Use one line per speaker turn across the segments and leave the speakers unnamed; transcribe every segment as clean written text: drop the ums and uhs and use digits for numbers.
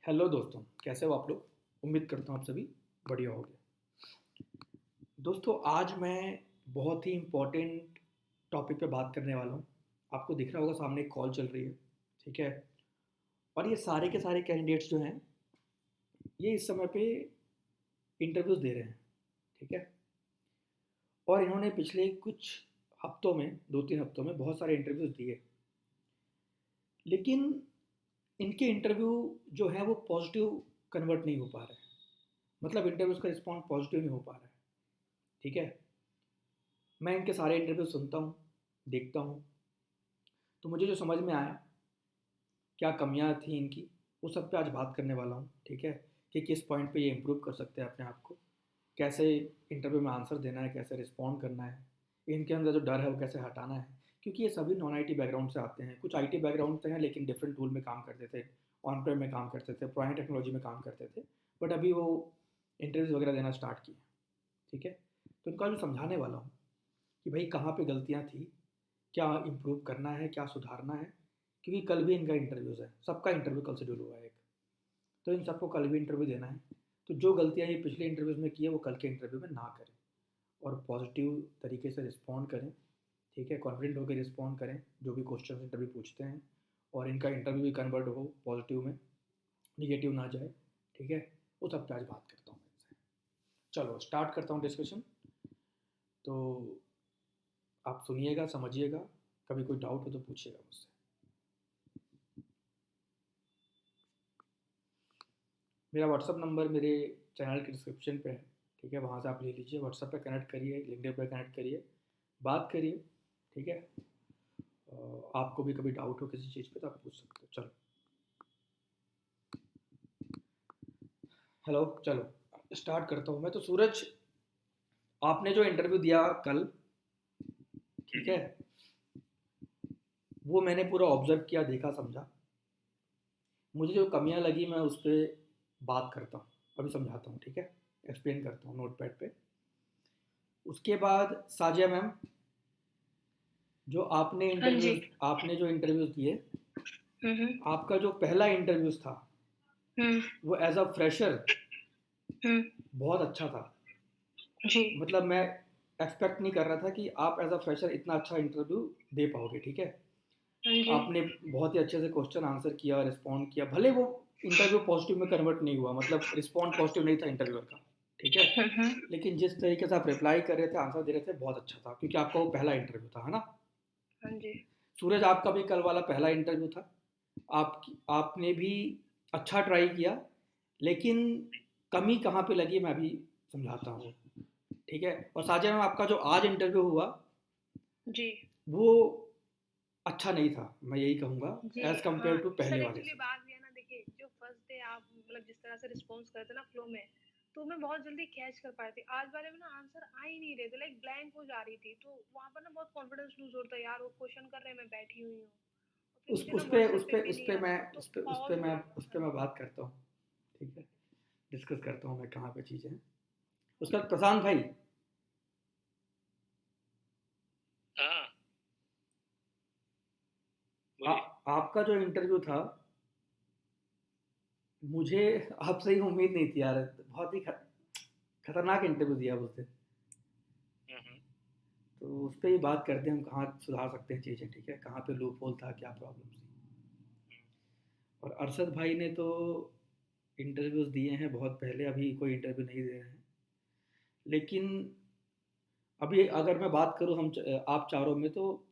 Hello दोस्तों, कैसे हो आप लोग। उम्मीद करता हूँ आप सभी बढ़िया होंगे। दोस्तों, आज मैं बहुत ही इम्पोर्टेंट टॉपिक पे बात करने वाला हूँ। आपको दिख रहा होगा सामने एक कॉल चल रही है, ठीक है। और ये सारे के सारे कैंडिडेट्स जो हैं, ये इस समय पे इंटरव्यूज़ दे रहे हैं, ठीक है। और इन्होंने पिछले कुछ हफ्तों में, 2-3 हफ्तों में बहुत सारे इंटरव्यूज़ दिए, लेकिन इनके इंटरव्यू जो है वो पॉजिटिव कन्वर्ट नहीं हो पा रहे हैं। मतलब इंटरव्यूज़ का रिस्पॉन्स पॉजिटिव नहीं हो पा रहा है, ठीक है। मैं इनके सारे इंटरव्यू सुनता हूँ, देखता हूँ, तो मुझे जो समझ में आया, क्या कमियाँ थी इनकी, वो सब पे आज बात करने वाला हूँ, ठीक है। कि किस पॉइंट पे ये इम्प्रूव कर सकते हैं अपने आप को, कैसे इंटरव्यू में आंसर देना है, कैसे रिस्पॉन्ड करना है, इनके अंदर जो डर है वो कैसे हटाना है। क्योंकि ये सभी नॉन आईटी बैकग्राउंड से आते हैं, कुछ आईटी बैकग्राउंड से हैं लेकिन डिफरेंट टूल में काम करते थे, ऑन प्रेम में काम करते थे, पुरानी टेक्नोलॉजी में काम करते थे, बट अभी वो इंटरव्यूज़ वगैरह देना स्टार्ट किए, ठीक है। तो इनको जो समझाने वाला हूँ कि भाई कहाँ पे गलतियाँ थी, क्या इम्प्रूव करना है, क्या सुधारना है। क्योंकि कल भी इनका इंटरव्यूज़ है, सबका इंटरव्यू कल शेड्यूल हुआ है एक, तो इन सबको कल भी इंटरव्यू देना है। तो जो गलतियाँ ये पिछले इंटरव्यूज़ में की है वो कल के इंटरव्यू में ना करें, और पॉजिटिव तरीके से रिस्पॉन्ड करें, ठीक है। कॉन्फिडेंट होकर रिस्पॉन्ड करें जो भी क्वेश्चन इंटरव्यू पूछते हैं, और इनका इंटरव्यू भी कन्वर्ट हो पॉजिटिव में, निगेटिव ना जाए, ठीक है। वो सब पे आज बात करता हूँ मैं इनसे। चलो स्टार्ट करता हूँ डिस्कशन। तो आप सुनिएगा, समझिएगा, कभी कोई डाउट हो तो पूछिएगा मुझसे। मेरा व्हाट्सअप नंबर मेरे चैनल के डिस्क्रिप्शन पे है, ठीक है। वहाँ से आप ले लीजिए, व्हाट्सअप पे कनेक्ट करिए, लिंक्डइन पे कनेक्ट करिए, बात करिए, ठीक है। आपको भी कभी डाउट हो किसी चीज़ पे तो आप पूछ सकते हो। चलो, हेलो, चलो स्टार्ट करता हूँ मैं। तो सूरज, आपने जो इंटरव्यू दिया कल, ठीक है, वो मैंने पूरा ऑब्जर्व किया, देखा, समझा। मुझे जो कमियां लगी मैं उस पर बात करता हूँ, अभी समझाता हूँ, ठीक है। एक्सप्लेन करता हूँ नोट पैड पे। उसके बाद साजिया मैम, जो
हाँ जी।
आपने जो इंटरव्यूज़ दिए,
हुँ।
आपका जो पहला इंटरव्यूज़ था
हुँ,
वो एज अ फ्रेशर
हुँ।
बहुत अच्छा था।
जी।
मतलब मैं एक्सपेक्ट नहीं कर रहा था कि आप एज अ फ्रेशर इतना अच्छा इंटरव्यू दे पाओगे, ठीक है।
हाँ जी।
आपने बहुत ही अच्छे से क्वेश्चन आंसर किया, रिस्पॉन्ड किया, भले वो इंटरव्यू पॉजिटिव में कन्वर्ट नहीं हुआ, मतलब रिस्पॉन्ड पॉजिटिव नहीं था इंटरव्यूअर का, ठीक है।
हुँ, हुँ।
लेकिन जिस तरीके से आप रिप्लाई कर रहे थे, आंसर दे रहे थे, बहुत अच्छा था, क्योंकि आपका वो पहला इंटरव्यू था, है ना।
हाँ जी।
सूरज, आपका भी कल वाला पहला इंटरव्यू था। आपने भी अच्छा ट्राई किया, लेकिन कमी कहाँ पे लगी मैं अभी समझाता हूँ, ठीक है। और साजिया मैम, आपका जो आज इंटरव्यू हुआ
जी।
वो अच्छा नहीं था, मैं यही कहूँगा,
जी,
एज़
हाँ।
कम्पेयर टू
सर
पहले वाले
एक्चुअली
से।
बात ये है ना, देखिए जो फर्स्ट डे आप मतलब जिस तरह से रिस्पॉन्स करते ना फ्लो में, तो मैं बहुत जल्दी कैच कर पाई थी। आज वाले में ना आंसर आ ही नहीं रहे थे, लाइक ब्लैंक हो जा रही थी, तो वहाँ पर ना बहुत कॉन्फिडेंस लूज़ होता है यार, वो क्वेश्चन कर रहे हैं, मैं बैठी हुई हूँ। और फिर मुझे ना वर्ड से फिर भी नहीं आ रहा, तो पॉज़ हो जाता है।
उस पे
हाँ
मैं
जी।
बात करता हूँ, ठीक है। डिस्कस करता हूँ मैं कहाँ पे चीज़ें हैं। उसके बाद प्रशांत भाई,
हाँ,
आ,
बोलिए।
आपका जो इंटरव्यू था, मुझे आपसे ही उम्मीद नहीं थी यार। बहुत ही खतरनाक इंटरव्यू दिया उस दिन।
हुँ, हुँ,
तो उस पर ही बात करते हैं, हम कहाँ सुधार सकते हैं चीज़ें, ठीक है। कहाँ पे लूप होल था, क्या प्रॉब्लम थी।
हुँ।
और अरशद भाई ने तो इंटरव्यूज़ दिए हैं बहुत पहले, अभी कोई इंटरव्यू नहीं दे रहे हैं। लेकिन अभी अगर मैं बात करूँ आप चारों में, तो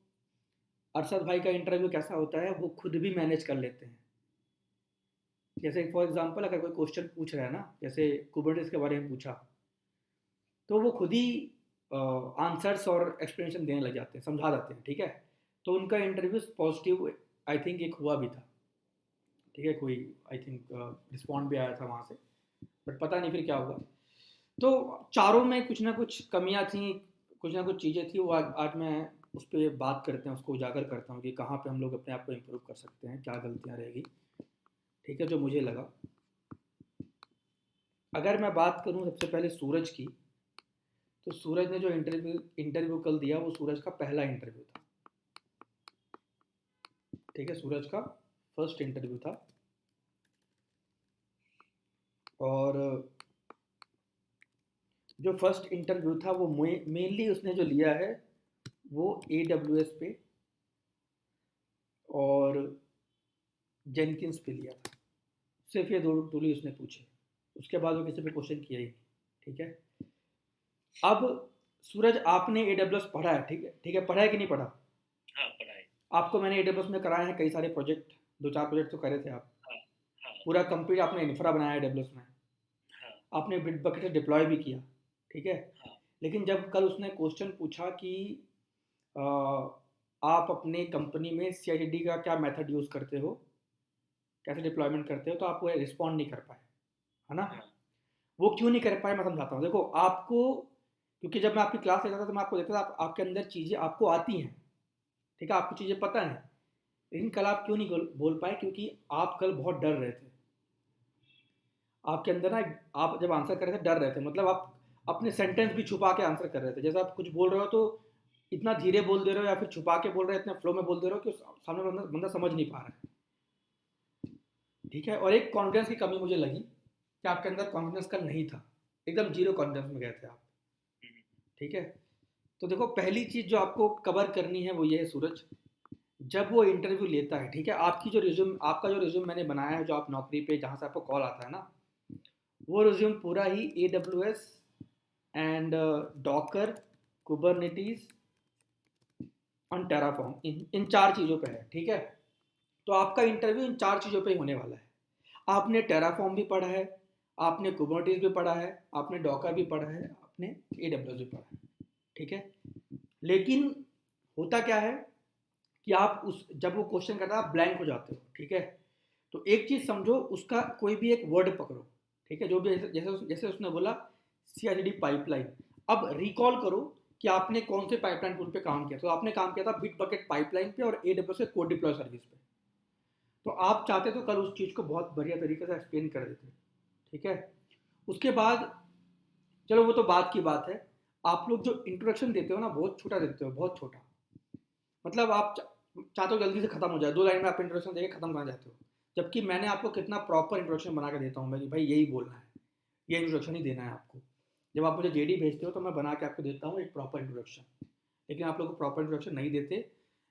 अरशद भाई का इंटरव्यू कैसा होता है, वो खुद भी मैनेज कर लेते हैं। जैसे फॉर एग्जांपल अगर कोई क्वेश्चन पूछ रहा है ना, जैसे कुबरनेटिस के बारे में पूछा, तो वो खुद ही आंसर्स और एक्सप्लेनेशन देने लग जाते हैं, समझा जाते हैं, ठीक है। तो उनका इंटरव्यू पॉजिटिव आई थिंक एक हुआ भी था, ठीक है। कोई आई थिंक रिस्पॉन्ड भी आया था वहाँ से, बट पता नहीं फिर क्या हुआ। तो चारों में कुछ ना कुछ कमियां थी, कुछ ना कुछ चीज़ें थी। वो आज मैं उस पर बात करते हैं, उसको उजागर करता हूँ कि कहाँ पे हम लोग अपने आप को इम्प्रूव कर सकते हैं, क्या गलतियाँ रहेगी, ठीक है, जो मुझे लगा। अगर मैं बात करूँ सबसे पहले सूरज की, तो सूरज ने जो इंटरव्यू कल दिया, वो सूरज का पहला इंटरव्यू था, ठीक है। सूरज का फर्स्ट इंटरव्यू था। और जो फर्स्ट इंटरव्यू था वो मेनली उसने जो लिया है वो AWS पे और जेनकिंस पे लिया था। सिर्फ ये दो टूल ही उसने पूछे, उसके बाद वो किसी पे क्वेश्चन किया ही नहीं। ठीक है, अब सूरज आपने AWS पढ़ा है, ठीक है, ठीक है, पढ़ा है कि नहीं पढ़ा?
हाँ पढ़ाई।
आपको मैंने AWS में कराए हैं कई सारे प्रोजेक्ट, 2-4 प्रोजेक्ट तो करे थे आप।
हाँ हाँ
पूरा कंप्लीट आपने इंफ्रा बनाया AWS में,
हाँ
आपने बिटबकेट से डिप्लॉय भी किया, ठीक है।
हाँ
लेकिन जब कल उसने क्वेश्चन पूछा कि अ, आप अपने कंपनी में CI/CD का क्या मेथड यूज़ करते हो, कैसे डिप्लॉयमेंट करते हो, तो आप वो रिस्पॉन्ड नहीं कर पाए, है ना।
हाँ
वो क्यों नहीं कर पाए मैं समझाता हूँ। देखो आपको, क्योंकि जब मैं आपकी क्लास लेता था तो मैं आपको देखता था आपके अंदर चीज़ें आपको आती हैं, ठीक है, आपको चीज़ें पता हैं, लेकिन कल आप क्यों नहीं बोल पाए, क्योंकि आप कल बहुत डर रहे थे। आपके अंदर ना आप जब आंसर कर रहे थे डर रहे थे, मतलब आप अपने सेंटेंस भी छुपा के आंसर कर रहे थे। जैसे आप कुछ बोल रहे हो तो इतना धीरे बोल दे रहे हो या फिर छुपा के बोल रहे हो, इतने फ्लो में बोल दे रहे हो कि सामने बंदा बंदा समझ नहीं पा रहा है। ठीक है, और एक कॉन्फिडेंस की कमी मुझे लगी कि आपके अंदर कॉन्फिडेंस कल नहीं था, एकदम जीरो कॉन्फिडेंस में गए थे आप। ठीक है, तो देखो पहली चीज़ जो आपको कवर करनी है वो ये है सूरज, जब वो इंटरव्यू लेता है, ठीक है, आपकी जो रिज्यूम, आपका जो रिज्यूम मैंने बनाया है, जो आप नौकरी पे जहाँ से आपको कॉल आता है ना, वो रिज्यूम पूरा ही AWS एंड डॉकर, कुबरनेटिस और टेराफॉर्म, इन चार चीज़ों पे है। ठीक है, तो आपका इंटरव्यू इन चार चीज़ों पे ही होने वाला है। आपने टेराफॉर्म भी पढ़ा है, आपने कुबरनेटिस भी पढ़ा है, आपने डॉकर भी पढ़ा है, आपने AWS भी पढ़ा है। ठीक है, लेकिन होता क्या है कि आप उस जब वो क्वेश्चन करता है आप ब्लैंक हो जाते हो। ठीक है, तो एक चीज़ समझो, उसका कोई भी एक वर्ड पकड़ो, ठीक है, जो भी जैसे जैसे जैसे उसने बोला CI/CD पाइपलाइन, अब रिकॉल करो कि आपने कौन से पाइपलाइन टूल पे काम किया। तो आपने काम किया था बिटबकेट पाइपलाइन पे और AWS के कोड डिप्लॉय सर्विस पे। तो आप चाहते तो कल उस चीज़ को बहुत बढ़िया तरीके से एक्सप्लेन कर देते। ठीक है, उसके बाद चलो वो तो बात की बात है, आप लोग जो इंट्रोडक्शन देते हो ना बहुत छोटा देते हो, बहुत छोटा, मतलब आप चाहते हो जल्दी से खत्म हो जाए, 2 लाइन में आप इंट्रोडक्शन देके खत्म करना चाहते हो, जबकि मैंने आपको कितना प्रॉपर इंट्रोडक्शन बना के देता हूँ मैं कि भाई यही बोलना है, ये इंट्रोडक्शन ही देना है आपको। जब आप मुझे JD भेजते हो तो मैं बना के आपको देता हूँ एक प्रॉपर इंट्रोडक्शन, लेकिन आप लोग को प्रॉपर इंट्रोडक्शन नहीं देते,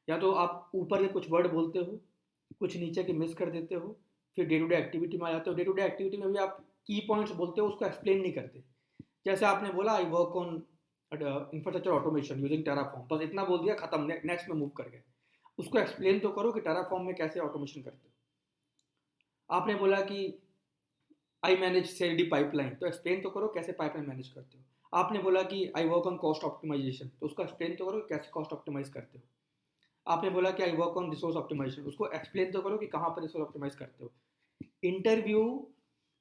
या तो आप ऊपर के कुछ वर्ड बोलते हो, कुछ नीचे के मिस कर देते हो, फिर डे टू डे एक्टिविटी में आ जाते हो। डे टू डे एक्टिविटी में भी आप की पॉइंट्स बोलते हो, उसको एक्सप्लेन नहीं करते। जैसे आपने बोला आई work on infrastructure automation using Terraform, बस इतना बोल दिया, खत्म, नेक्स्ट में मूव कर गए। उसको एक्सप्लेन तो करो कि टेराफॉर्म में कैसे ऑटोमेशन करते हो। आपने बोला कि आई मैनेज CI/CD पाइपलाइन, तो एक्सप्लेन तो करो कैसे पाइपलाइन मैनेज करते हो। आपने बोला कि I work on cost optimisation, तो उसको एक्सप्लेन तो करो कि कैसे कॉस्ट ऑप्टिमाइज करते हो। आपने बोला कि I work on resource optimisation, उसको एक्सप्लेन तो करो कि कहाँ पर रिसोर्स ऑप्टिमाइज करते हो। इंटरव्यू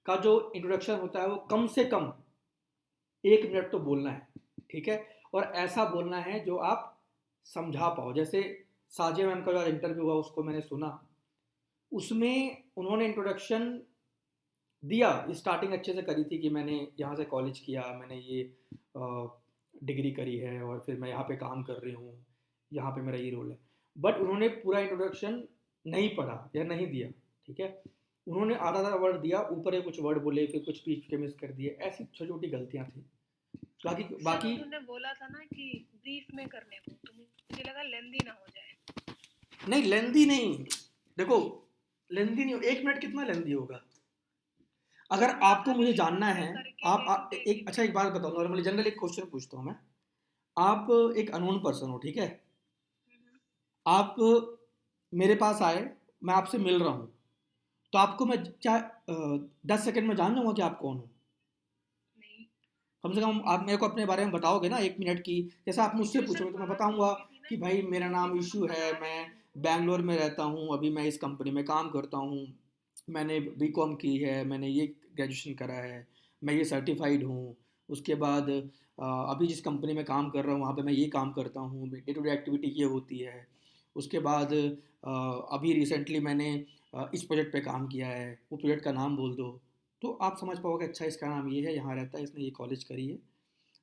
का जो इंट्रोडक्शन होता है वो कम से कम 1 मिनट तो बोलना है। ठीक है, और ऐसा बोलना है जो आप समझा पाओ। जैसे साजिया मैम का जो इंटरव्यू हुआ उसको मैंने सुना, उसमें उन्होंने इंट्रोडक्शन दिया, स्टार्टिंग अच्छे से करी थी कि मैंने यहाँ से कॉलेज किया, मैंने ये डिग्री करी है और फिर मैं यहाँ पे काम कर रही हूँ, यहाँ पे मेरा ये रोल है। बट उन्होंने पूरा इंट्रोडक्शन नहीं पढ़ा या नहीं दिया। ठीक है, उन्होंने आधा आधा वर्ड दिया, ऊपर कुछ वर्ड बोले, फिर कुछ बीच के मिस कर दिए, ऐसी छोटी छोटी गलतियाँ थी। बाकी
सर
बाकी
उन्होंने बोला था ना कि ब्रीफ में करने को, तो मुझे लगा लेंदी ना हो जाए।
नहीं, लेंदी नहीं, देखो लेंदी नहीं, 1 मिनट कितना लेंदी होगा। अगर आपको
मतलब
मुझे
शुरू
जानना है,
से करके
आप
दे
एक अच्छा
दीजिए।
एक बात बताओ, नॉर्मली जनरल एक क्वेश्चन पूछता हूँ मैं। आप एक अननोन पर्सन हो, ठीक है,
हम्म,
आप मेरे पास आए, मैं आपसे मिल रहा हूँ, तो आपको मैं क्या 10 सेकंड में जान जाऊँगा कि आप कौन हो?
नहीं,
कम से कम आप मेरे को अपने बारे में बताओगे ना 1 मिनट की। जैसे आप मुझसे
सिचुएशन
पूछोगे तो मैं
बात ये
बताऊंगा
हुई थी ना
कि
कि
भाई मेरा नाम
जब हम
इशू है,
बता रहे
मैं
थे उनको।
बैंगलोर में रहता हूँ, अभी मैं इस कंपनी में काम करता हूँ, मैंने BCom की है, मैंने ये ग्रेजुएशन करा है, मैं ये सर्टिफाइड हूँ। उसके बाद अभी जिस कंपनी में काम कर रहा हूँ वहाँ पे मैं ये काम करता हूँ, डे टू डे एक्टिविटी ये होती है। उसके बाद अभी रिसेंटली मैंने इस प्रोजेक्ट पे काम किया है, वो प्रोजेक्ट का नाम बोल दो, तो आप समझ पाओगे अच्छा इसका नाम ये है, यहाँ रहता है, इसने ये कॉलेज करी है।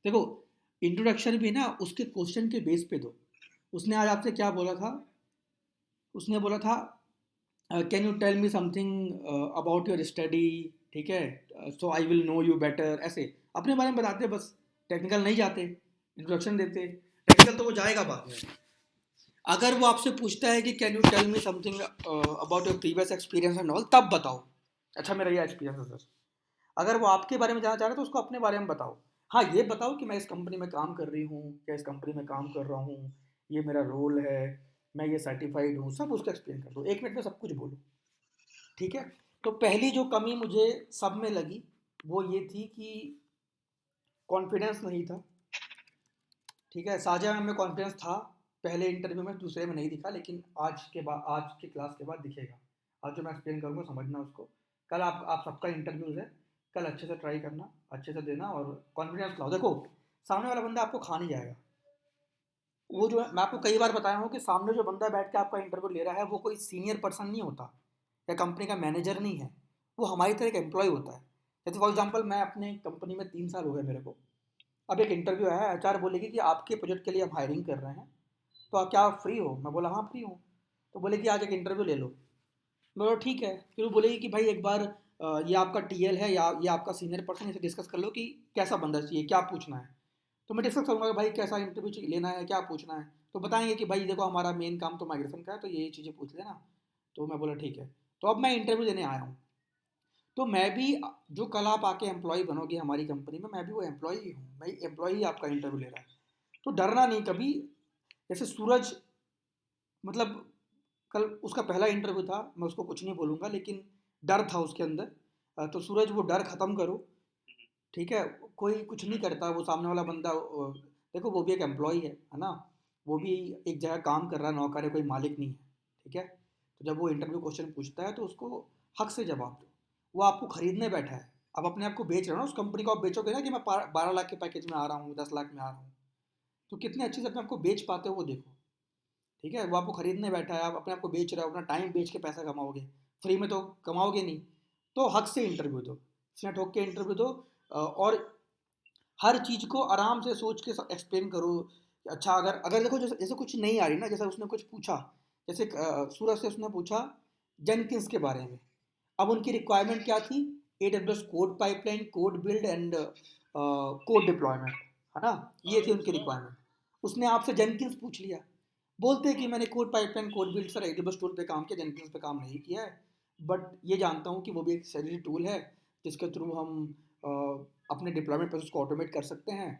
देखो इंट्रोडक्शन भी ना उसके क्वेश्चन के बेस पे दो। उसने आज आपसे क्या बोला था, उसने बोला था can you tell me something about your study, ठीक है, so I will know you better, ऐसे अपने बारे में बताते बस, टेक्निकल नहीं जाते, इंट्रोडक्शन देते, टेक्निकल तो वो जाएगा बाद में। अगर वो आपसे पूछता है कि can you tell me something about your previous experience and all, तब बताओ अच्छा मेरा ये एक्सपीरियंस है सर। अगर वो आपके बारे में जानना चाह रहा है तो उसको अपने बारे में बताओ। हाँ, ये बताओ कि मैं इस कंपनी में काम कर रही हूँ, क्या इस कंपनी में काम कर रहा हूँ, ये मेरा रोल है, मैं ये सर्टिफाइड हूँ, सब उसको एक्सप्लेन कर दो, 1 मिनट में सब कुछ बोलो, ठीक है। तो पहली जो कमी मुझे सब में लगी वो ये थी कि कॉन्फिडेंस नहीं था, ठीक है। साझा में कॉन्फिडेंस था पहले इंटरव्यू में, दूसरे में नहीं दिखा, लेकिन आज के क्लास के बाद दिखेगा। आज जो मैं एक्सप्लेन करूँगा समझना उसको। कल आप सबका इंटरव्यूज़ है, कल अच्छे से ट्राई करना, अच्छे से देना और कॉन्फिडेंस लाओ। देखो, सामने वाला बंदा आपको खा नहीं जाएगा। वो जो है, मैं आपको कई बार बताया हूँ कि सामने जो बंदा बैठ के आपका इंटरव्यू ले रहा है वो कोई सीनियर पर्सन नहीं होता या कंपनी का मैनेजर नहीं है, वो हमारी तरह एक एम्प्लॉय होता है। जैसे फॉर एग्जाम्पल मैं अपने कंपनी में 3 साल हो गए मेरे को, अब एक इंटरव्यू है, एचआर बोलेगी कि आपके प्रोजेक्ट के लिए हम हायरिंग कर रहे हैं, तो आप क्या फ्री हो? मैं बोला हाँ फ्री हूँ। तो बोले कि आज एक इंटरव्यू ले लो। मैं बोला ठीक है। फिर वो बोलेगी कि भाई एक बार ये आपका टीएल है या ये आपका सीनियर पर्सन, इसे डिस्कस कर लो कि कैसा बंदा चाहिए, क्या पूछना है। तो मैं डिस्कस करूँगा कि भाई कैसा इंटरव्यू लेना है, क्या पूछना है। तो बताएंगे कि भाई देखो हमारा मेन काम तो माइग्रेशन का है, तो ये चीज़ें पूछ लेना। तो मैं बोला ठीक है। तो अब मैं इंटरव्यू देने आया हूँ, तो मैं भी, जो कल आप आके एम्प्लॉय बनोगे हमारी कंपनी में, मैं भी वो एम्प्लॉय ही हूँ, मैं एम्प्लॉय ही आपका इंटरव्यू ले रहा है। तो डरना नहीं कभी। जैसे सूरज, मतलब कल उसका पहला इंटरव्यू था, मैं उसको कुछ नहीं बोलूँगा, लेकिन डर था उसके अंदर। तो सूरज वो डर ख़त्म करो, ठीक है। कोई कुछ नहीं करता, वो सामने वाला बंदा देखो वो भी एक एम्प्लॉय है ना, वो भी एक जगह काम कर रहा है, नौकर है, कोई मालिक नहीं है, ठीक है। तो जब वो इंटरव्यू क्वेश्चन पूछता है तो उसको हक से जवाब दो। वो आपको खरीदने बैठा है, आप अपने आप को बेच रहे हो ना उस कंपनी को। आप बेचोगे ना कि मैं 12 लाख के पैकेज में आ रहा हूँ, 10 लाख में आ रहा हूँ, तो कितने अच्छे से अपने आप को बेच पाते हो वो देखो, ठीक है। वो आपको खरीदने बैठा है, आप अपने आप को बेच रहे हो, अपना टाइम बेच के पैसा कमाओगे, फ्री में तो कमाओगे नहीं। तो हक से इंटरव्यू दो, सीना ठोक के इंटरव्यू दो, और हर चीज़ को आराम से सोच के एक्सप्लेन करो। अच्छा, अगर अगर देखो जैसे जैसे कुछ नहीं आ रही ना, जैसे उसने कुछ पूछा, जैसे सूरज से उसने पूछा जेनकिंस के बारे में। अब उनकी रिक्वायरमेंट क्या थी? AWS code pipeline, code build and code deployment, है ना, ये थी उनकी रिक्वायरमेंट। उसने आपसे जेनकिंस पूछ लिया, बोलते कि मैंने code pipeline, code build sir AWS tool पे काम किया, जेनकिंस पे काम नहीं किया है, बट ये जानता हूँ कि वो भी एक सैलरी टूल है जिसके थ्रू हम अपने डिप्लॉयमेंट प्रोसेस को ऑटोमेट कर सकते हैं।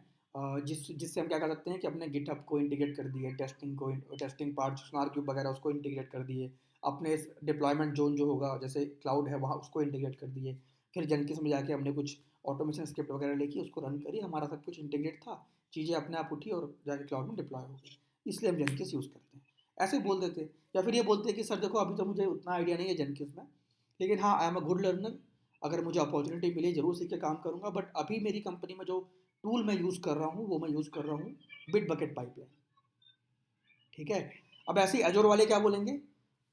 जिससे हम क्या कर सकते हैं कि अपने गिटहब को इंटीग्रेट कर दिए, टेस्टिंग पार्ट स्नार क्यूब वगैरह उसको इंटीग्रेट कर दिए, अपने डिप्लॉयमेंट जोन जो होगा जैसे क्लाउड है वहाँ उसको इंटीग्रेट कर दिए। फिर जेनकिंस में जाके हमने कुछ ऑटोमेशन स्क्रिप्ट वगैरह लेके उसको रन करी, हमारा सब कुछ इंटीग्रेट था, चीज़ें अपने आप उठी और जाके क्लाउड में डिप्लॉय हो गई। इसलिए हम जेनकिंस यूज़ करते हैं, ऐसे बोल देते। या फिर ये बोलते कि सर देखो अभी तो मुझे उतना आइडिया नहीं है जेनकिंस में, लेकिन हाँ I am a good learner, अगर मुझे अपॉर्चुनिटी मिली ज़रूर सीख के काम करूँगा, बट अभी मेरी कंपनी में जो टूल मैं यूज़ कर रहा हूँ वो मैं यूज़ कर रहा हूँ बिट बकेट पाइपलाइन, ठीक है। अब ऐसे ही एजोर वाले क्या बोलेंगे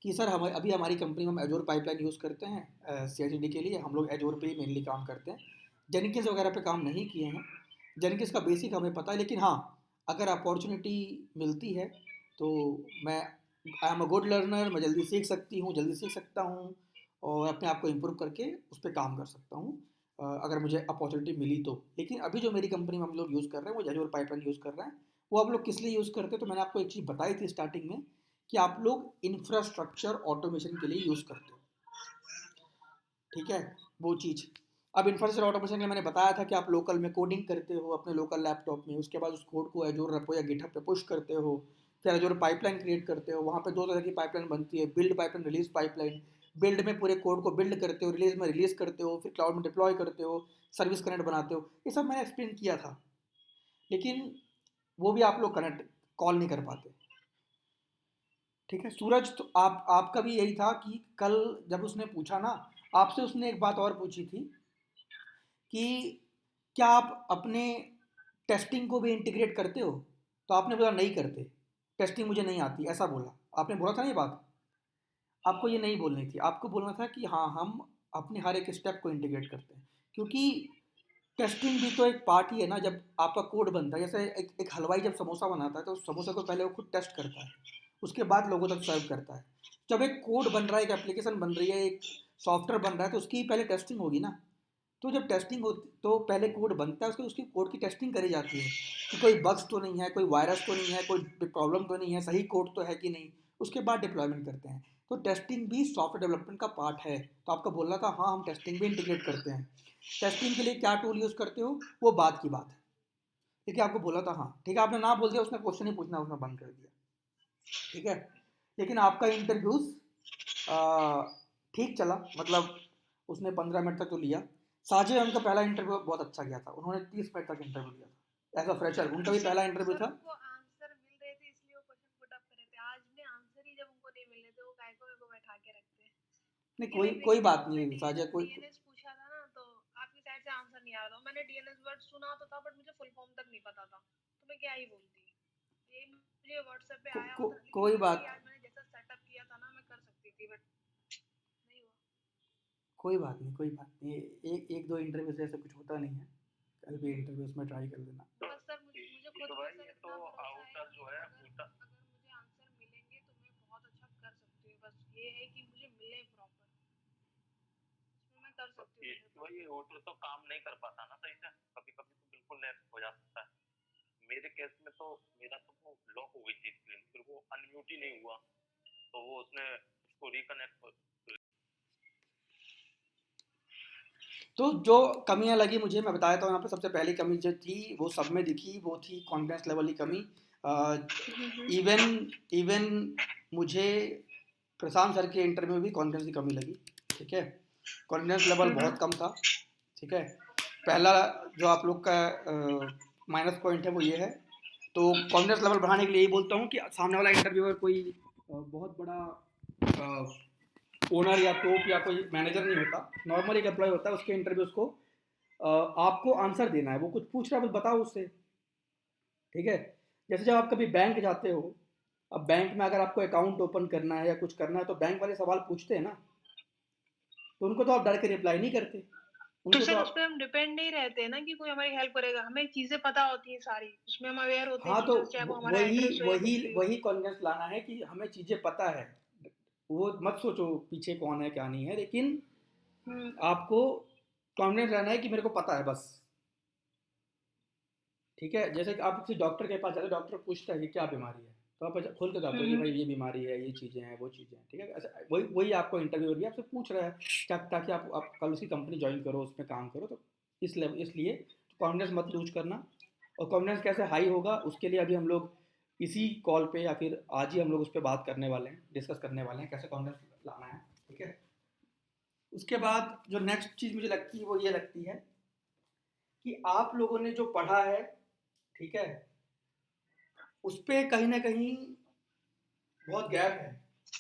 कि सर हम अभी हमारी कंपनी में हम एजोर पाइपलाइन यूज़ करते हैं CI/CD के लिए, हम लोग एजोर पे ही मेनली काम करते हैं, जेनिकिंस वगैरह पे काम नहीं किए हैं। जेनिकिंस का बेसिक हमें पता है, लेकिन हाँ अगर अपॉर्चुनिटी मिलती है तो मैं, I am a good learner, मैं जल्दी सीख सकती हूँ, जल्दी सीख सकता हूँ और अपने आप को इम्प्रूव करके उस पर काम कर सकता हूँ, अगर मुझे अपॉर्चुनिटी मिली तो। लेकिन अभी जो मेरी कंपनी में हम लोग यूज़ कर रहे हैं वो एजोर पाइपलाइन यूज़ कर रहे हैं। वो आप लोग किस लिए यूज़ करते हैं? तो मैंने आपको एक चीज़ बताई थी स्टार्टिंग में कि आप लोग इंफ्रास्ट्रक्चर ऑटोमेशन के लिए यूज़ करते हो, ठीक है, वो चीज़। अब इंफ्रास्ट्रक्चर ऑटोमेशन के लिए मैंने बताया था कि आप लोकल में कोडिंग करते हो अपने लोकल लैपटॉप में, उसके बाद उस कोड को एजोर रपो या गिटहब पे पुश करते हो, फिर एजोर पाइपलाइन क्रिएट करते हो। वहाँ पे 2 तरह की पाइपलाइन बनती है, build pipeline, release pipeline. Build में पूरे कोड को बिल्ड करते हो, रिलीज में रिलीज करते हो, फिर क्लाउड में डिप्लॉय करते हो, सर्विस कनेक्ट बनाते हो, ये सब मैंने एक्सप्लेन किया था। लेकिन वो भी आप लोग कनेक्ट कॉल नहीं कर पाते, ठीक है। सूरज, तो आपका भी यही था कि कल जब उसने पूछा ना, आपसे उसने एक बात और पूछी थी कि क्या आप अपने टेस्टिंग को भी इंटीग्रेट करते हो? तो आपने बोला नहीं करते, टेस्टिंग मुझे नहीं आती, ऐसा बोला आपने। बोला था ना ये बात, आपको ये नहीं बोलनी थी, आपको बोलना था कि हाँ हम अपने हर एक स्टेप को इंटीग्रेट करते हैं, क्योंकि टेस्टिंग भी तो एक पार्ट ही है ना। जब आपका कोड बनता है, जैसे एक हलवाई जब समोसा बनाता है तो उस समोसे को पहले वो खुद टेस्ट करता है, उसके बाद लोगों तक सर्व करता है। जब एक कोड बन रहा है, एक एप्लीकेशन बन रही है, एक सॉफ्टवेयर बन रहा है, तो उसकी पहले टेस्टिंग होगी ना। तो जब टेस्टिंग होती तो पहले कोड बनता है, उसकी कोड की टेस्टिंग करी जाती है कि कोई बग्स तो नहीं है, कोई वायरस तो नहीं है, कोई प्रॉब्लम तो नहीं है, सही कोड तो है कि नहीं। उसके बाद डिप्लॉयमेंट करते हैं। तो टेस्टिंग भी सॉफ्टवेयर डेवलपमेंट का पार्ट है। तो आपका बोलना था हाँ, हम टेस्टिंग भी इंटीग्रेट करते हैं। टेस्टिंग के लिए क्या टूल यूज़ करते हो वो बात की बात है। ठीक है, आपको बोला था हाँ, ठीक है, आपने ना बोल दिया, उसने क्वेश्चन ही पूछना उसने बंद कर दिया। ठीक है, लेकिन आपका इंटरव्यूज़ ठीक चला, मतलब उसने 15 मिनट तक तो लिया। साजिद उनका पहला इंटरव्यू बहुत अच्छा गया था, उन्होंने 30 मिनट तक इंटरव्यू लिया था एज अ फ्रेशर, उनका भी पहला इंटरव्यू
सर
था।
उनको आंसर मिल रहे थे इसलिए वो क्वेश्चन पुट अप कर रहे थे। आज में आंसर ही जब उनको नहीं मिल रहे थे, वो काय को मेरे को बैठा के रखते हैं।
नहीं,
क्योंकि
कोई
लाइक
कोई
देखिए, जब
बात
हमने
नहीं साजिद, कोई
डीएनएस पूछा था ना, तो आपकी साइड से आंसर नहीं आ रहा था। मैंने डीएनएस वर्ड सुना तो था, बट मुझे फुल फॉर्म तक नहीं पता था, तो मैं क्या ही बोलती। ये मुझे व्हाट्सएप पे आया होता, लेकिन
कोई
फिर भी
बात
आज मैंने जैसा सेटअप किया था ना, मैं कर सकती थी, बट नहीं हुआ।
कोई बात नहीं, कोई बात नहीं। एक एक दो इंटरव्यू से ऐसा कुछ होता नहीं है। कल भी इंटरव्यूज में ट्राई कर लेना।
बस सर, मुझे खुद पे सर इतना भरोसा है कि अगर मुझे आंसर मिलेंगे तो मैं बहुत अच्छा कर सकती हूँ। बस ये है कि मुझे मिले प्रॉपर, उसमें मैं कर सकती हूँ।
वही होटल तो काम नहीं कर पाता ना सही से, कभी कभी तो बिल्कुल लेट हो जाता है। मेरे केस में तो मेरा तो वो लॉक हो गई थी स्क्रीन, फिर वो अनम्यूट ही नहीं हुआ, तो वो उसने उसको रिकनेक्ट।
तो जो कमियां लगी मुझे, मैं बताया था यहाँ पे। सबसे पहली कमी जो थी वो सब में दिखी, वो थी कॉन्फिडेंस लेवल की कमी। इवन इवन मुझे प्रशांत सर के इंटरव्यू में भी कॉन्फिडेंस की कमी लगी। ठीक है, कॉन्फिडेंस लेवल बहुत कम था। ठीक है, पहला जो आप लोग का माइनस पॉइंट है वो ये है। तो कॉन्फिडेंस लेवल बढ़ाने के लिए यही बोलता हूँ कि सामने वाला इंटरव्यूअर कोई बहुत बड़ा ओनर या टॉप या कोई मैनेजर नहीं होता, नॉर्मल एक एम्प्लॉय होता है। उसके इंटरव्यूज को आपको आंसर देना है, वो कुछ पूछ रहा है बस बताओ उससे। ठीक है, जैसे जब आप कभी बैंक जाते हो, अब बैंक में अगर आपको अकाउंट ओपन करना है या कुछ करना है, तो बैंक वाले सवाल पूछते हैं ना, तो उनको तो आप डर के रिप्लाई नहीं करते।
तो
उनको तो
सर उस
आप,
पर हम डिपेंड नहीं रहते हैं ना कि कोई हमारी हेल्प करेगा। हमें चीजें पता होती हैं सारी, उसमें हम अवेयर होते हैं
हाँ, तो
चीजों से, चाहे वो हमारा
वही
एड्रेस हो या
वही
कुछ भी हो।
वही कॉन्फिडेंस लाना है कि हमें चीज़ें पता है। वो मत सोचो पीछे कौन है क्या नहीं है, लेकिन आपको कॉन्फिडेंस रहना है कि मेरे को पता है बस। ठीक है, जैसे कि आप किसी डॉक्टर के पास जाते हो, डॉक्टर पूछता है कि क्या बीमारी है, तो आप खोल के जाते हो कि भाई ये बीमारी है, ये चीज़ें हैं, वो चीज़ें हैं। ठीक है, ऐसा वही वही आपको इंटरव्यू भी आपसे पूछ रहा है क्या, ताकि आप कल उसकी कंपनी ज्वाइन करो, उसमें काम करो। तो इसलिए कॉन्फिडेंस मत लूज करना। और कॉन्फिडेंस कैसे हाई होगा उसके लिए अभी हम लोग इसी कॉल पे या फिर आज ही हम लोग उस पर बात करने वाले हैं, डिस्कस करने वाले हैं कैसे कॉन्फिडेंस लाना है। ठीक है, उसके बाद जो नेक्स्ट चीज़ मुझे लगती है वो ये लगती है कि आप लोगों ने जो पढ़ा है, ठीक है, उस पर कहीं ना कहीं बहुत गैप है।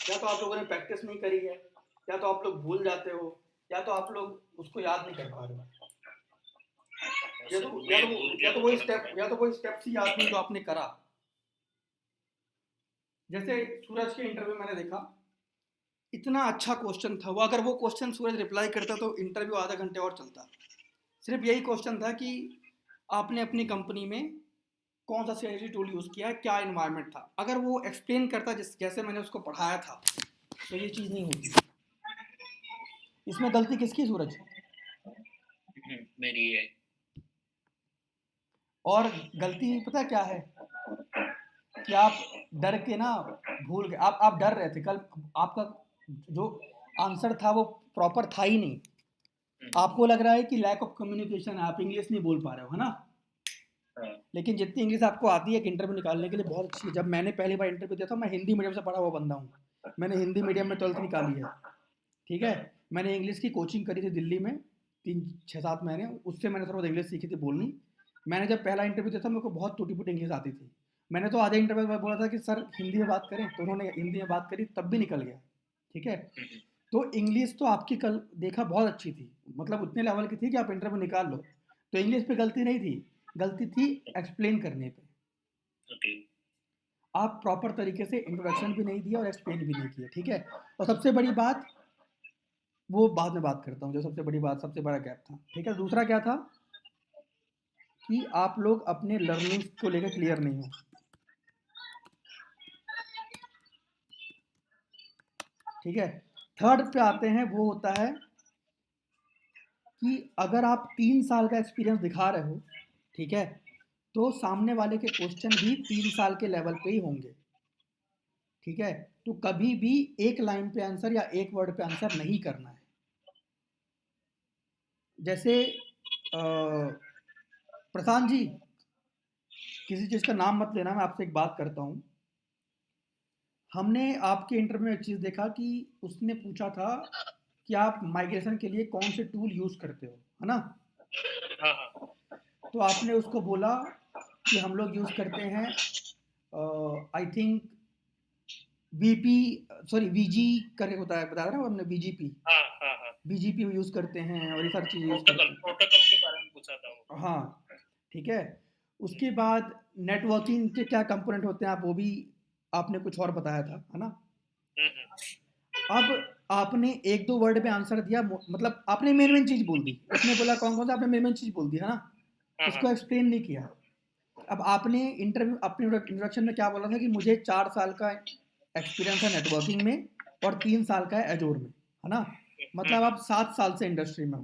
या तो आप लोगों ने प्रैक्टिस नहीं करी है, या तो आप लोग भूल जाते हो, या तो आप लोग उसको याद नहीं कर पा रहे हो, या तो वही स्टेप्स ही याद नहीं जो आपने करा। जैसे सूरज के इंटरव्यू मैंने देखा, इतना अच्छा क्वेश्चन था वो। अगर वो क्वेश्चन सूरज रिप्लाई करता तो इंटरव्यू आधा घंटे और चलता। सिर्फ यही क्वेश्चन था कि आपने अपनी कंपनी में कौन सा सीआईडी टूल यूज़ किया है, क्या इन्वायरमेंट था। अगर वो एक्सप्लेन करता जैसे मैंने उसको पढ़ाया था, तो ये चीज़ नहीं होती। इसमें गलती किसकी, सूरज?
मेरी है।
और गलती पता क्या है कि आप डर के ना भूल गए। आप डर रहे थे कल, आपका जो आंसर था वो प्रॉपर था ही नहीं। आपको लग रहा है कि लैक ऑफ कम्युनिकेशन है, आप इंग्लिश नहीं बोल पा रहे हो, है ना। लेकिन जितनी इंग्लिश आपको आती है एक इंटरव्यू निकालने के लिए बहुत अच्छी है। जब मैंने पहली बार इंटरव्यू दिया था, मैं हिंदी मीडियम से पढ़ा हुआ बंदा हूँ, मैंने हिंदी मीडियम में 12th निकाली है। ठीक है, मैंने इंग्लिश की कोचिंग करी थी दिल्ली में 3-6-7 महीने, उससे मैंने थोड़ा बहुत इंग्लिश सीखी थी बोलनी। मैंने जब पहला इंटरव्यू दिया था, मेरे को बहुत टूटी फूटी इंग्लिश आती थी। मैंने तो आधे इंटरव्यू में बोला था कि सर हिंदी में बात करें, तो उन्होंने हिंदी में बात करी, तब भी निकल गया। ठीक है, तो इंग्लिश तो आपकी कल देखा बहुत अच्छी थी, मतलब उतने लेवल की थी कि आप इंटरव्यू निकाल लो। तो इंग्लिश पे गलती नहीं थी, गलती थी एक्सप्लेन करने पे। आप प्रॉपर तरीके से इंट्रोडक्शन भी नहीं दिया और एक्सप्लेन भी नहीं किया। ठीक है, और सबसे बड़ी बात, वो बाद में बात करता हूँ, जो सबसे बड़ी बात, सबसे बड़ा गैप था। ठीक है, दूसरा क्या था कि आप लोग अपने लर्निंग्स को लेकर क्लियर नहीं हो। ठीक है। थर्ड पे आते हैं, वो होता है कि अगर आप 3 साल का एक्सपीरियंस दिखा रहे हो, ठीक है, तो सामने वाले के क्वेश्चन भी 3 साल के लेवल पे ही होंगे, ठीक है। तो कभी भी एक लाइन पे आंसर या एक वर्ड पे आंसर नहीं करना है। जैसे प्रशांत जी, किसी चीज़ का नाम मत लेना, मैं आपसे एक बात करता हूँ। हमने आपके इंटरव्यू में एक चीज़ देखा कि उसने पूछा था कि आप माइग्रेशन के लिए कौन से टूल यूज़ करते हो, है ना?
हाँ हाँ।
तो आपने उसको बोला कि हम लोग यूज़ करते हैं I think VP, sorry VG करके होता है, बताया ना हमने, वीजीपी,
हाँ हाँ हाँ।
बीजीपी यूज़ करते हैं और ये सारी चीज़ें यूज़ करते
प्रोटोकॉल
हैं।
प्रोटोकॉल के बारे में पूछा था वो।
हाँ, ठीक है। उसके बाद नेटवर्किंग के क्या कंपोनेंट होते हैं, आप वो भी आपने कुछ और बताया था, है ना?
हम्म।
अब आपने एक दो वर्ड में आंसर दिया, मतलब आपने मेन मेन चीज़ बोल दी। उसने बोला कौन कौन सा, आपने मेन मेन चीज़ बोल दी, है ना?
हाँ हाँ।
उसको एक्सप्लेन नहीं किया। अब आपने इंटरव्यू अपने इंट्रोडक्शन में क्या बोला था कि मुझे 4 साल का एक्सपीरियंस है नेटवर्किंग में और 3 साल का है एजोर में, है ना? मतलब आप 7 साल से इंडस्ट्री में हो।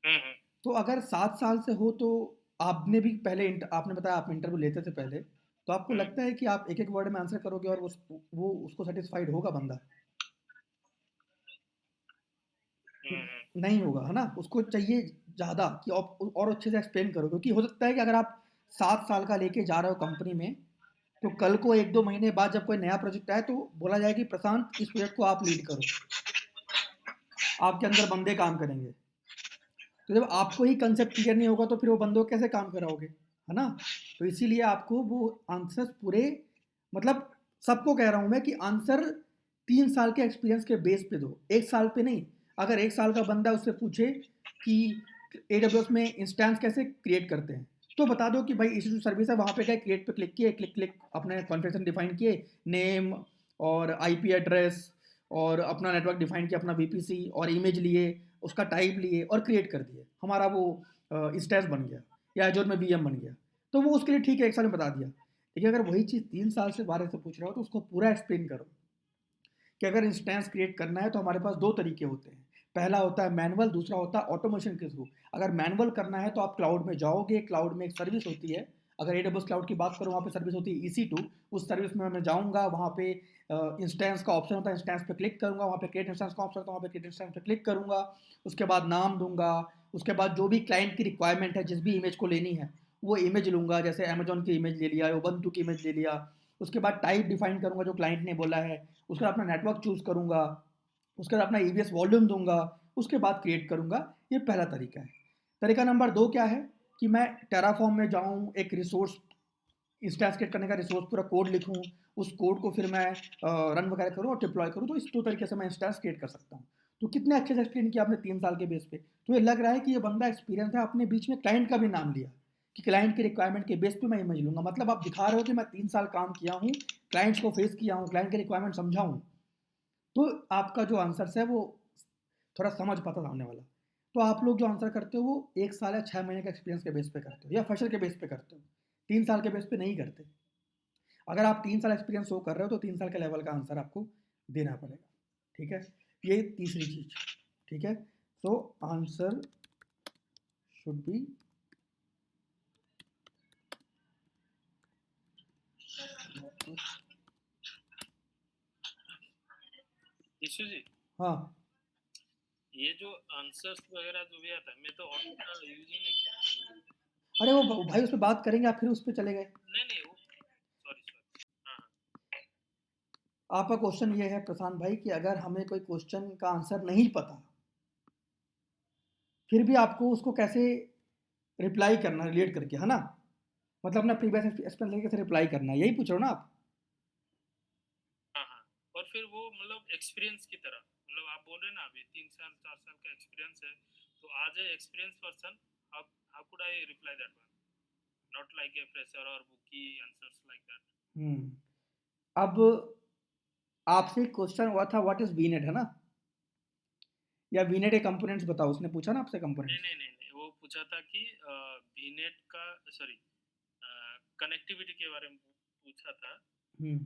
हम्म।
तो अगर 7 साल से हो तो आपने भी पहले आपने बताया आप इंटरव्यू लेते थे पहले, तो आपको
हम्म।
लगता है कि आप एक एक वर्ड में आंसर करोगे और वो उसको सेटिस्फाइड होगा बंदा? नहीं होगा, है ना? उसको चाहिए ज़्यादा कि आप और अच्छे से एक्सप्लेन करो, क्योंकि हो सकता है कि अगर आप 7 साल का लेके जा रहे हो कंपनी में, तो कल को एक दो महीने बाद जब कोई नया प्रोजेक्ट आए तो बोला जाए कि प्रशांत इस प्रोजेक्ट को आप लीड करो, आपके अंदर बंदे काम करेंगे। तो जब आपको ही कंसेप्ट क्लियर नहीं होगा तो फिर वो बंदों को कैसे काम कराओगे, है ना? तो इसीलिए आपको वो आंसर्स पूरे, मतलब सबको कह रहा हूँ मैं कि आंसर 3 साल के एक्सपीरियंस के बेस पे दो, 1 साल पे नहीं। अगर 1 साल का बंदा उससे पूछे कि AWS में इंस्टेंस कैसे क्रिएट करते हैं, तो बता दो कि भाई इशू सर्विस है, वहाँ पे गए, क्रिएट पे क्लिक किए, क्लिक क्लिक अपने कॉन्फ़िगरेशन डिफाइन किए, नेम और IP एड्रेस और अपना नेटवर्क डिफाइन किया, अपना VPC और इमेज लिए, उसका टाइप लिए और क्रिएट कर दिए, हमारा वो इंस्टेंस बन गया या एजोर में VM बन गया। तो वो उसके लिए ठीक है, 1 साल में बता दिया। लेकिन अगर वही चीज़ 3 साल से 12 से पूछ रहा हो तो उसको पूरा एक्सप्लेन करो कि अगर इंस्टेंस क्रिएट करना है तो हमारे पास दो तरीके होते हैं। पहला होता है मैनुअल, दूसरा होता है ऑटोमेशन के थ्रू। अगर मैनुअल करना है तो आप क्लाउड में जाओगे, क्लाउड में एक सर्विस होती है, अगर AWS क्लाउड की बात करूँ वहाँ पे सर्विस होती है EC2, उस सर्विस में मैं जाऊँगा, वहाँ पे इंस्टेंस का ऑप्शन होता है, इंस्टेंस पे क्लिक करूँगा, वहाँ पे क्रिएट इंस्टेंस का ऑप्शन होता है, वहाँ पे क्रिएट इंस्टेंस पे क्लिक करूँगा, उसके बाद नाम दूंगा, उसके बाद जो भी क्लाइंट की रिक्वायरमेंट है, जिस भी इमेज को लेनी है वो इमेज लूँगा, जैसे अमेजोन की इमेज ले लिया, उबंटू की इमेज ले लिया। उसके बाद टाइप डिफाइन करूँगा जो क्लाइंट ने बोला है, उसके बाद अपना नेटवर्क चूज़ करूँगा, उसके बाद अपना EBS वॉल्यूम दूंगा, उसके बाद क्रिएट करूँगा। ये पहला तरीका है। तरीका नंबर 2 क्या है कि मैं टेराफॉर्म में जाऊँ, एक रिसोर्स इंस्टेंस क्रिएट करने का रिसोर्स पूरा कोड लिखूँ, उस कोड को फिर मैं रन वगैरह करूँ और डिप्लॉय करूँ, तो इस 2 तरीके से मैं इंस्टेंस क्रिएट कर सकता हूँ। तो कितने अच्छे से एक्सप्लेन किया आपने 3 साल के बेस पे। तो ये लग रहा है कि ये बंदा एक्सपीरियंस है, अपने बीच में क्लाइंट का भी नाम लिया कि क्लाइंट की रिक्वायरमेंट के बेस पे मैं इमेज लूँगा। मतलब आप दिखा रहे हो कि मैं 3 साल काम किया हूँ, क्लाइंट्स को फेस किया हूँ, क्लाइंट की रिक्वायरमेंट समझा हूँ। तो आपका जो आंसर्स है वो थोड़ा समझ पाता सामने वाला। तो आप लोग जो आंसर करते हो वो 1 साल या 6 महीने के एक्सपीरियंस के बेस पे करते हो या फ्रेशर के बेस पे करते हो, 3 साल के बेस पे नहीं करते। अगर आप 3 साल एक्सपीरियंस शो कर रहे हो तो 3 साल के लेवल का आंसर आपको देना पड़ेगा, ठीक है? ये तीसरी चीज, ठीक है? सो आंसर शुड बी,
यीशु जी,
हाँ।
ये जो आंसर्स वगैरह जो भी आता है, मैं तो ऑप्शन का यूज ही नहीं किया है।
अरे वो भाई उस पर बात करेंगे, आप फिर उस पर चले गए।
नहीं नहीं, वो सॉरी सॉरी। हाँ
आपका क्वेश्चन ये है प्रशांत भाई कि अगर हमें कोई क्वेश्चन का आंसर नहीं पता, फिर भी आपको उसको कैसे रिप्लाई करना रिलेट करके, है ना? मतलब अपना प्रीवियस एक्सपीरियंस लेके कैसे रिप्लाई करना है, यही पूछ रहे हो ना आप?
हाँ हाँ। और फिर वो मतलब एक्सपीरियंस की तरह, मतलब आप बोल रहे हैं ना अभी 3 साल 4 साल का एक्सपीरियंस है, तो आज ए experience person, how how could I reply that one, not like a fresher और बुकी आंसर्स लाइक दैट।
अब आपसे क्वेश्चन हुआ था व्हाट इज वीनेट, है ना? या वीनेट के कंपोनेंट्स बताओ, उसने पूछा ना आपसे
नहीं
कंपोनेंट्स।
नहीं नहीं नहीं, वो पूछा था कि वीनेट का, सॉरी, कनेक्टिविटी के बारे में पूछा था,
hmm.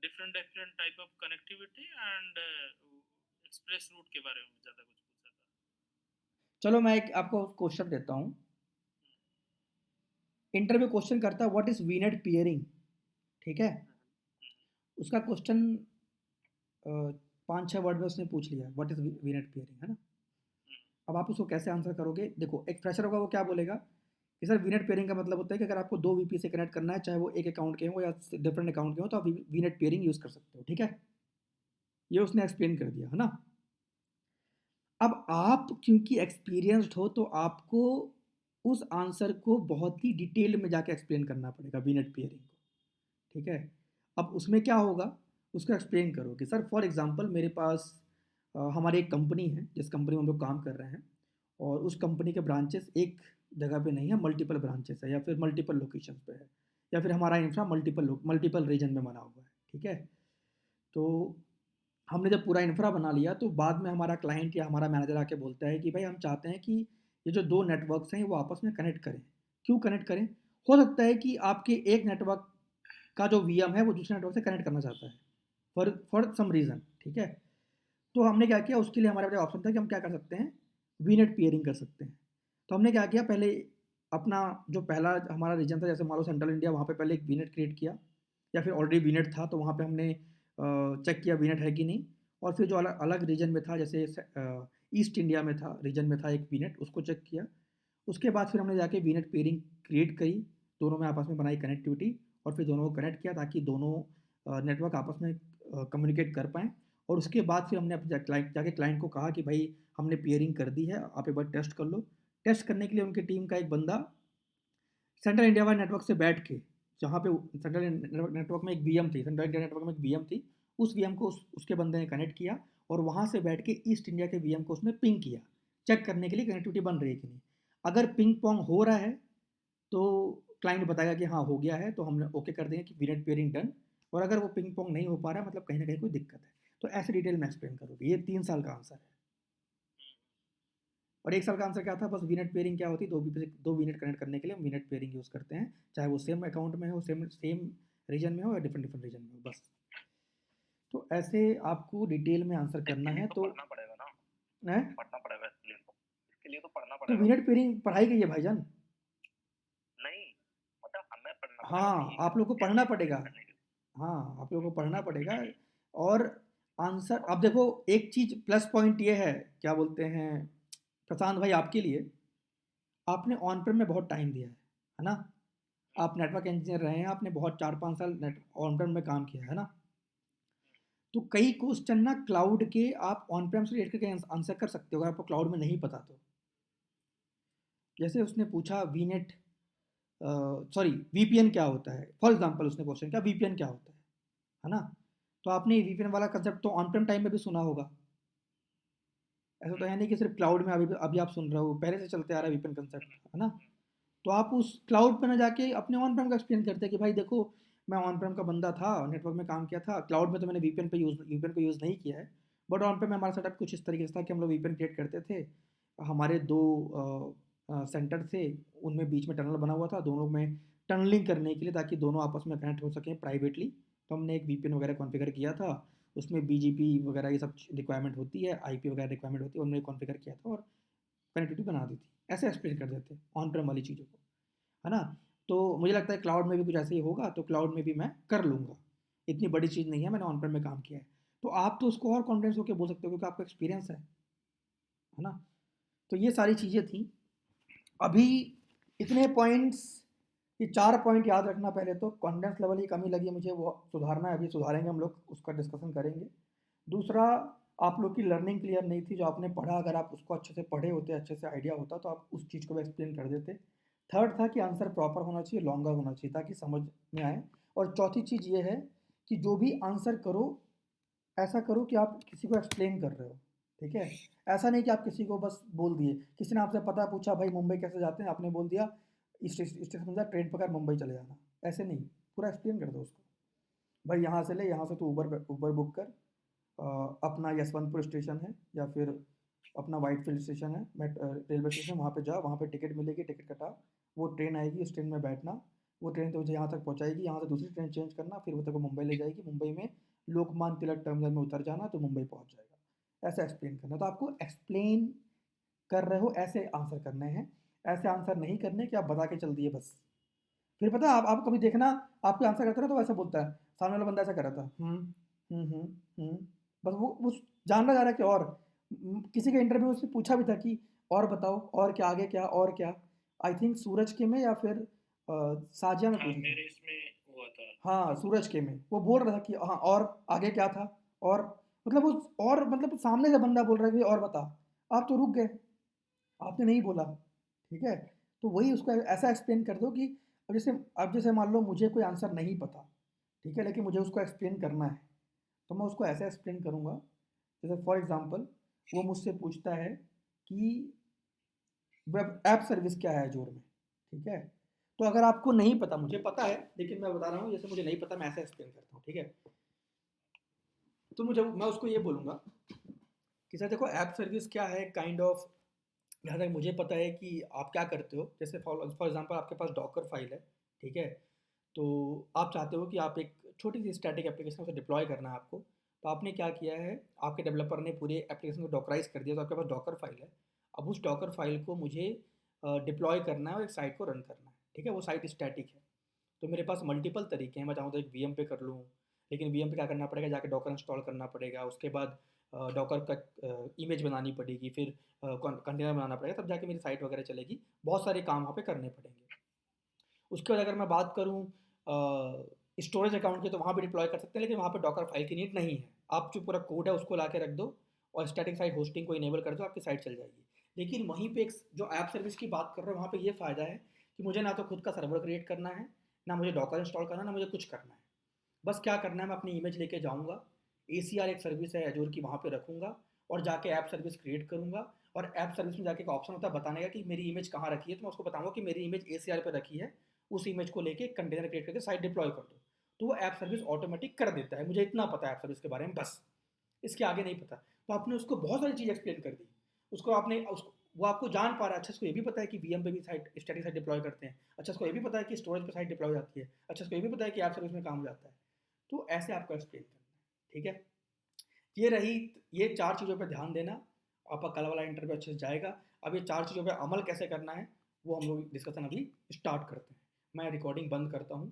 Different different type of connectivity and express route के बारे में ज़्यादा कुछ पूछा था।
चलो मैं एक आपको क्वेश्चन देता हूँ। इंटरव्यू क्वेश्चन करता है व्हाट इज वीनेट पियरिंग, ठीक है। उसका क्वेश्चन 5-6 वर्ड में उसने पूछ लिया व्हाट इज वीनेट पियरिंग, है ना। अब आप उसको कैसे आंसर करोगे? देखो, एक फ्रेशर होगा वो क्या बोलेगा कि सर वीनेट पेयरिंग का मतलब होता है कि अगर आपको दो वीपी से कनेक्ट करना है, चाहे वो एक अकाउंट के हो या डिफरेंट अकाउंट के हो, तो आप वीनेट पेयरिंग यूज़ कर सकते हो, ठीक है। ये उसने एक्सप्लेन कर दिया, है ना। अब आप क्योंकि एक्सपीरियंस्ड हो तो आपको उस आंसर को बहुत ही डिटेल में जाके एक्सप्लेन करना पड़ेगा वीनेट पेयरिंग को, ठीक है। अब उसमें क्या होगा, उसको एक्सप्लेन करो कि सर फॉर एग्जांपल मेरे पास हमारी एक कंपनी है जिस कंपनी में हम लोग काम कर रहे हैं, और उस कंपनी के ब्रांचेस एक जगह पे नहीं है, मल्टीपल ब्रांचेस है या फिर मल्टीपल लोकेशन पे है, या फिर हमारा इंफ्रा मल्टीपल रीजन में बना हुआ है, ठीक है। तो हमने जब पूरा इंफ्रा बना लिया तो बाद में हमारा क्लाइंट या हमारा मैनेजर आके बोलता है कि भाई हम चाहते हैं कि ये जो दो नेटवर्क्स हैं वो आपस में कनेक्ट करें। क्यों कनेक्ट करें? हो सकता है कि आपके एक नेटवर्क का जो वीएम है वो दूसरे नेटवर्क से कनेक्ट करना चाहता है फॉर सम रीज़न, ठीक है। तो हमने क्या किया, उसके लिए हमारे पास ऑप्शन था कि हम क्या कर सकते हैं, वीनेट पेयरिंग कर सकते हैं। तो हमने क्या किया, पहले अपना जो पहला हमारा रीजन था, जैसे मान लो सेंट्रल इंडिया, वहाँ पे पहले एक वीनेट क्रिएट किया, या फिर ऑलरेडी वीनेट था तो वहाँ पे हमने चेक किया वीनेट है कि नहीं। और फिर जो अलग अलग रीजन में था, जैसे ईस्ट इंडिया में था, रीजन में था एक वीनेट, उसको चेक किया। उसके बाद फिर हमने जाके वीनेट पेयरिंग क्रिएट करी, दोनों में आपस में बनाई कनेक्टिविटी, और फिर दोनों को कनेक्ट किया ताकि दोनों नेटवर्क आपस में कम्युनिकेट कर पाएँ। और उसके बाद फिर हमने अपने जाके क्लाइंट को कहा कि भाई हमने पेयरिंग कर दी है, आप एक बार टेस्ट कर लो। टेस्ट करने के लिए उनकी टीम का एक बंदा सेंट्रल इंडिया वाले नेटवर्क से बैठ के, जहाँ पे सेंट्रल नेटवर्क में एक वीएम थी, सेंट्रल इंडिया नेटवर्क में एक वीएम थी, उस वीएम को उसके बंदे ने कनेक्ट किया, और वहाँ से बैठ के ईस्ट इंडिया के वीएम को उसने पिंग किया, चेक करने के लिए कनेक्टिविटी बन रही है कि नहीं। अगर पिंग पोंग हो रहा है तो क्लाइंट बताएगा कि हाँ हो गया है, तो हमने ओके कर देंगे कि वीनेट पेयरिंग डन। और अगर वो पिंग पोंग नहीं हो पा रहा है, मतलब कहीं ना कहीं कोई दिक्कत है, तो ऐसे डिटेल में एक्सप्लेन करोगे। ये 3 साल का आंसर है। और 1 साल का आंसर क्या था, बस वीनेट पेयरिंग क्या होती है, दो वीनेट कनेक्ट करने के लिए हम वीनेट पेयरिंग यूज़ करते हैं, चाहे वो सेम अकाउंट में हो, सेम सेम रीजन में हो, या डिफरेंट डिफरेंट रीजन में हो, बस। तो ऐसे आपको डिटेल में आंसर करना है। तो
पढ़ना पड़ेगा ना,
है
पढ़ना पड़ेगा इसके लिए तो पढ़ना
तो
पड़ेगा।
वीनेट पेयरिंग पढ़ाई गई है भाईजान।
नहीं, मतलब हमें पढ़ना पड़ेगा
हाँ, आप लोग को पढ़ना पड़ेगा। हाँ, आप लोगों को पढ़ना पड़ेगा। और आंसर, अब देखो एक चीज़ प्लस पॉइंट ये है, क्या बोलते हैं प्रशांत भाई, आपके लिए, आपने ऑन प्रेम में बहुत टाइम दिया है ना। आप नेटवर्क इंजीनियर रहे हैं, आपने बहुत 4-5 साल नेट ऑन प्रेम में काम किया है ना। तो कई क्वेश्चन ना क्लाउड के आप ऑन प्रेम से रिलेट करके आंसर कर सकते हो, अगर आपको क्लाउड में नहीं पता तो। जैसे उसने पूछा वीनेट, सॉरी वीपीएन क्या होता है, फॉर एग्जांपल उसने क्वेश्चन किया वीपीएन क्या होता है ना। तो आपने वीपीएन वाला कंसेप्ट तो ऑन प्रेम टाइम में भी सुना होगा। ऐसा तो है नहीं कि सिर्फ क्लाउड में अभी अभी आप सुन रहे हो, पहले से चलते आ रहा है वीपीएन कंसेप्ट, है ना। तो आप उस क्लाउड पे ना जाके अपने ऑन प्रेम का एक्सप्लेन करते हैं कि भाई देखो, मैं ऑन प्रेम का बंदा था, नेटवर्क में काम किया था, क्लाउड में तो मैंने वीपीएन को यूज़ नहीं किया है, बट ऑन प्रेम में हमारा सेटअप कुछ इस तरीके से था कि हम लोग वीपीएन क्रिएट करते थे। हमारे दो सेंटर थे, उनमें बीच में टनल बना हुआ था, दोनों में टनलिंग करने के लिए, ताकि दोनों आपस में कनेक्ट हो सकें प्राइवेटली। तो हमने एक वीपीएन वगैरह कॉन्फ़िगर किया था, उसमें बीजीपी वगैरह ये सब रिक्वायरमेंट होती है, आईपी वगैरह रिक्वायरमेंट होती है, उन्होंने कॉन्फ़िगर किया था और कनेक्टिविटी बना दी थी। ऐसे एक्सप्लेन कर देते हैं ऑन प्रेम वाली चीज़ों को, है ना। तो मुझे लगता है क्लाउड में भी कुछ ऐसे ही होगा, तो क्लाउड में भी मैं कर लूँगा, इतनी बड़ी चीज़ नहीं है, मैंने ऑन प्रेम में काम किया है। तो आप तो उसको और कॉन्फिडेंस होकर बोल सकते हो क्योंकि आपका एक्सपीरियंस है ना। तो ये सारी चीज़ें थी। अभी इतने पॉइंट्स, ये 4 पॉइंट याद रखना। पहले तो कॉन्फिडेंस लेवल की कमी लगी मुझे, वो सुधारना है, अभी सुधारेंगे हम लोग, उसका डिस्कशन करेंगे। दूसरा, आप लोग की लर्निंग क्लियर नहीं थी, जो आपने पढ़ा, अगर आप उसको अच्छे से पढ़े होते, अच्छे से आइडिया होता, तो आप उस चीज़ को भी एक्सप्लेन कर देते। थर्ड था कि आंसर प्रॉपर होना चाहिए, लॉन्गर होना चाहिए ताकि समझ में आए। और चौथी चीज़ ये है कि जो भी आंसर करो, ऐसा करो कि आप किसी को एक्सप्लेन कर रहे हो, ठीक है। ऐसा नहीं कि आप किसी को बस बोल दिए, किसी ने आपसे पता पूछा भाई मुंबई कैसे जाते हैं, आपने बोल दिया स्टेशन जा, ट्रेन पकड़ मुंबई चले जाना, ऐसे नहीं, पूरा एक्सप्लेन कर दो उसको। भाई यहाँ से ले, यहाँ से तो ऊबर बुक कर, अपना यशवंतपुर स्टेशन है या फिर अपना वाइटफील्ड स्टेशन है, रेलवे स्टेशन, वहाँ पे जा, वहाँ पे टिकट मिलेगी, टिकट कटा, वो ट्रेन आएगी, उस ट्रेन में बैठना, वो ट्रेन तुझे यहाँ तक पहुँचाएगी, यहाँ से दूसरी ट्रेन चेंज करना, फिर वो तेरे को मुंबई ले जाएगी, मुंबई में लोकमान्य तिलक टर्मिनल में उतर जाना, तो मुंबई पहुँच जाएगा। ऐसे एक्सप्लेन करना। तो आपको एक्सप्लेन कर रहे हो ऐसे आंसर करने हैं, ऐसे आंसर नहीं करने कि आप बता के चल दिए बस। फिर पता है आप कभी देखना, आपको आंसर करते ना तो वैसा बोलता है, सामने वाला बंदा ऐसा कर रहा था, बस वो जान रहा जा रहा है कि और किसी के इंटरव्यू में उसने पूछा भी था कि और बताओ, और क्या आगे, क्या और क्या। आई थिंक सूरज के में या फिर साजिया में
हाँ,
पूछा था।
मेरे इसमें हुआ था।
हाँ, सूरज के में वो बोल रहा था कि हाँ और आगे क्या था, और मतलब वो, और मतलब सामने से बंदा बोल रहा है कि और बता, आप तो रुक गए, आपने नहीं बोला। ठीक है, तो वही उसको ऐसा एक्सप्लेन कर दो कि अब जैसे मान लो मुझे कोई आंसर नहीं पता, ठीक है, लेकिन मुझे उसको एक्सप्लेन करना है, तो मैं उसको ऐसे एक्सप्लेन करूँगा। जैसे फॉर एग्जांपल वो मुझसे पूछता है कि वेब ऐप सर्विस क्या है जोर में, ठीक है। तो अगर आपको नहीं पता, मुझे पता है लेकिन मैं बता रहा हूँ, जैसे मुझे नहीं पता मैं ऐसे एक्सप्लेन करता हूँ, ठीक है। तो मैं उसको ये बोलूँगा कि सर देखो ऐप सर्विस क्या है, काइंड ऑफ, जहाँ तक मुझे पता है कि आप क्या करते हो, जैसे फॉर एग्जांपल आपके पास डॉकर फाइल है, ठीक है। तो आप चाहते हो कि आप एक छोटी सी स्टैटिक एप्लीकेशन उसे डिप्लॉय करना है आपको। तो आपने क्या किया है, आपके डेवलपर ने पूरे एप्लीकेशन को डॉकराइज कर दिया, तो आपके पास डॉकर फाइल है। अब उस डॉकर फाइल को मुझे डिप्लॉय करना है और एक साइट को रन करना है, ठीक है। वो साइट स्टैटिक है, तो मेरे पास मल्टीपल तरीके हैं। मैं चाहूँ तो एक वीएम पे कर लूँ, लेकिन वीएम पे क्या करना पड़ेगा, जाके डॉकर इंस्टॉल करना पड़ेगा, उसके बाद डॉकर का इमेज बनानी पड़ेगी, फिर कंटेनर बनाना पड़ेगा, तब जाके मेरी साइट वगैरह चलेगी। बहुत सारे काम वहाँ पे करने पड़ेंगे। उसके बाद अगर मैं बात करूँ स्टोरेज अकाउंट की, तो वहाँ भी डिप्लॉय कर सकते हैं, लेकिन वहाँ पे डॉकर फाइल की नीड नहीं है। आप जो पूरा कोड है उसको ला के रख दो और स्टैटिक साइट होस्टिंग को इनेबल कर दो, आपकी साइट चल जाएगी। लेकिन वहीं पे एक जो ऐप सर्विस की बात कर रहे हो, वहाँ पे ये फ़ायदा है कि मुझे ना तो खुद का सर्वर क्रिएट करना है, ना मुझे डॉकर इंस्टॉल करना है, ना मुझे कुछ करना है। बस क्या करना है, मैं अपनी इमेज लेके जाऊँगा, ACR एक सर्विस है एजूर की, वहाँ पे रखूँगा और जाके ऐप सर्विस क्रिएट करूँगा। और ऐप सर्विस में जाके एक ऑप्शन होता है बताने का कि मेरी इमेज कहाँ रखी है, तो मैं उसको बताऊँगा कि मेरी इमेज ACR पे रखी है, उस इमेज को लेके कंटेनर क्रिएट करके साइट डिप्लॉय कर दो। तो वो ऐप सर्विस ऑटोमेटिक कर देता है। मुझे इतना पता है ऐप सर्विस के बारे में, बस इसके आगे नहीं पता। तो आपने उसको बहुत सारी चीज़ एक्सप्लेन कर दी, उसको आपने उसको, वो आपको जान पा रहा है। अच्छा, इसको ये भी पता है कि वीएम पे भी साइट स्टैटिक साइट डिप्लॉय करते हैं। अच्छा, इसको ये भी पता है कि स्टोरेज पे साइट डिप्लॉय जाती है। अच्छा, इसको ये भी पता है कि ऐप सर्विस में काम जाता है। तो ऐसे आपको एक्सप्लेन करना है, ठीक है। ये रही, ये 4 चीज़ों पे ध्यान देना, आपका कल वाला इंटरव्यू अच्छे से जाएगा। अब ये 4 चीज़ों पे अमल कैसे करना है, वो हम लोग डिस्कशन अभी स्टार्ट करते हैं। मैं रिकॉर्डिंग बंद करता हूँ।